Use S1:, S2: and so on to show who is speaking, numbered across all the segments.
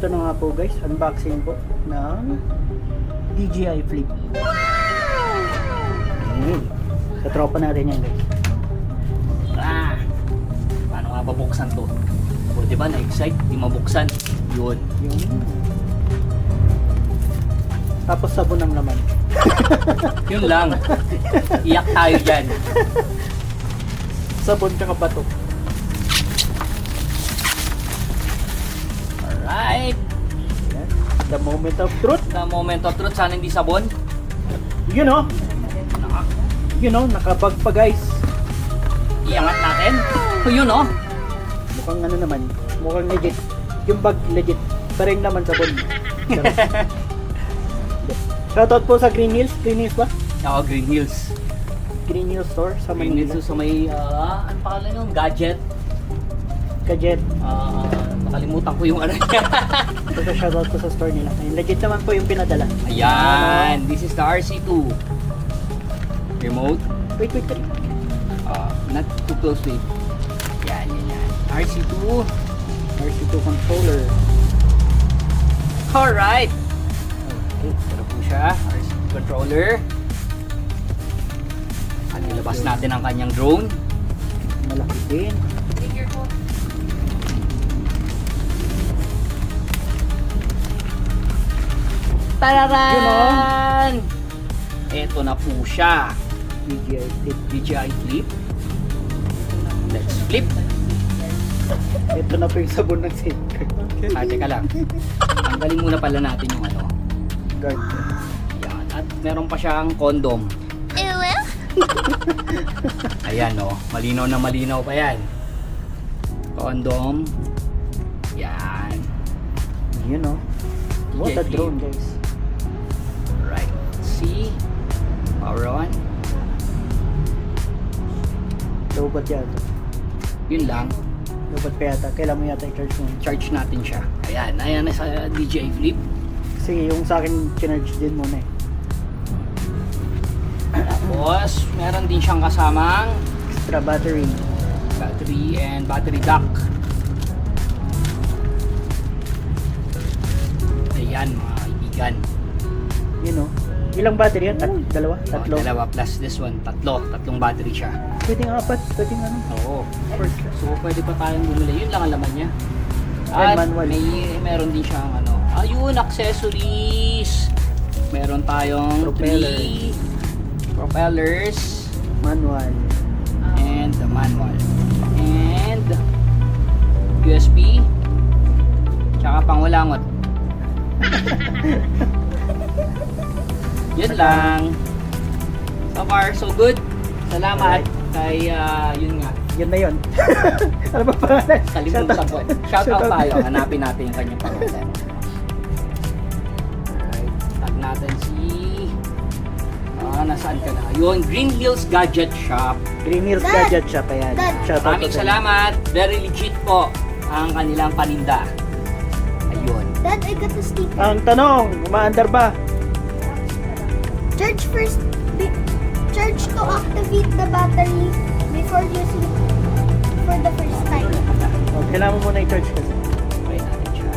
S1: Ito na nga po guys, unboxing po ng DJI Flip. Wow! Sa tropa natin yan guys.
S2: Paano nga babuksan to? O diba na-excite, di mabuksan. Yun.
S1: Tapos sabon ng laman.
S2: Yun lang. Iyak tayo dyan.
S1: Sabon tsaka bato.
S2: Alright.
S1: Yan. The moment of truth.
S2: The moment of truth. Sana hindi sabon.
S1: You know. You know, nakabag pa guys.
S2: Iangat natin. Yun oh.
S1: Mukhang ano naman. Mukhang legit. Yung bag legit. Pero yung naman sabon. Shoutout po sa Green Hills. Green Hills ba?
S2: Oo, Green Hills.
S1: Green Hills Store sa
S2: Green
S1: Manila.
S2: Hills sa may, ano pangalan yung gadget?
S1: Gadget.
S2: Nakalimutan ko yung ano niya.
S1: Ito shoutout ko sa store nila. Ayun, legit naman po yung pinadala.
S2: Ayan, this is the RC2. Remote.
S1: Wait.
S2: Not too close to it. Yan. RC2.
S1: RC2 controller.
S2: Alright. Okay, ito po siya. RC2 controller. At ilabas natin ang kanyang drone.
S1: Malaki din.
S2: Tararan! Ito na po siya.
S1: DJI Flip.
S2: DJI Flip. Let's flip.
S1: Ito na po yung sabon ng safeguard.
S2: Teka lang. Tanggalin muna pala natin yung ano.
S1: Guard.
S2: Yan. At meron pa siyang condom. Ayan o. Malinaw na malinaw pa yan. Condom. Yan.
S1: Yun o. What a
S2: DJI
S1: drone guys.
S2: Right. See? Power on.
S1: Lobat yata.
S2: Yun lang.
S1: Lobat pa yata. Kailan mo yata i-charge mo.
S2: Charge natin siya. Ayan na sa DJI Flip.
S1: Kasi yung sa akin charge din muna eh.
S2: Tapos, meron din siyang kasamang
S1: Extra battery.
S2: battery and battery dock. Ayan mga kaibigan.
S1: Yun o. Ilang battery yan? Dalawa? Tatlo?
S2: Dalawa plus this one. Tatlong battery siya.
S1: Pwedeng apat. Pwedeng ano.
S2: Oo. So, pwede pa tayong bumili. Yun lang ang laman niya. At
S1: manual.
S2: meron din siyang ano. Ayun, accessories. Meron tayong
S1: Propeller.
S2: 3 propellers.
S1: Manual.
S2: And the manual. And USB. Tsaka pangulangot. Yun lang. So far, so good. Salamat kay, yun nga.
S1: Yan na yun. Ano ba pangalan?
S2: Kalimutan ko. Shout out tayo. Hanapin natin yung kanyang pangalan. Alright. Tag natin si... nasaan ka na? Yun, Green Hills Gadget Shop.
S1: Green Hills
S3: Dad!
S1: Gadget Shop. Ayan.
S3: Dad!
S1: Shoutout
S2: Maraming
S1: ko sa-
S2: salamat. Very legit po ang kanilang paninda. Ayun.
S3: Dad, I got the sticker.
S1: Ang tanong, umaandar ba?
S3: Charge first. Charge to activate the battery before using for the first time.
S1: O, kailangan mo muna i-charge kasi.
S2: Try natin siya.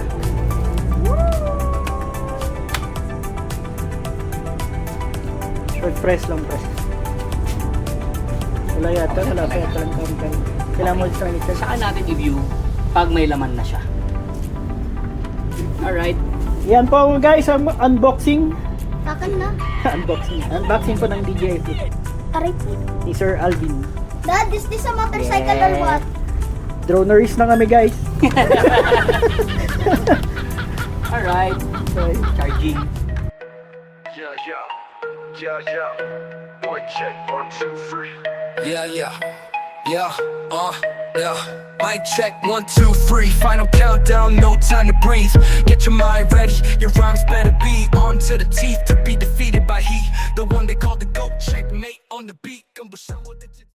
S1: Short press lang press. Wala yata. Wala pa yata. Kailangan mo isang i-charge.
S2: Saan natin i-view pag may laman na siya? Alright.
S1: Yan po guys, ang unboxing.
S3: Akin na.
S1: Unboxing po ng DJI Flip
S3: Aray.
S1: ni Sir Alvin.
S3: Dad, is this a motorcycle or what?
S1: Droneries na kami guys.
S2: Alright.
S1: Okay.
S2: Charging.
S4: Yeah. Mic check, 1, 2, 3. Yeah. Mic check, 1, 2, 3. Final countdown, no time to breathe. Get your mind ready, your rhymes better be on to the teeth to be defeated by he. The one they call the GOAT, checkmate on the beat.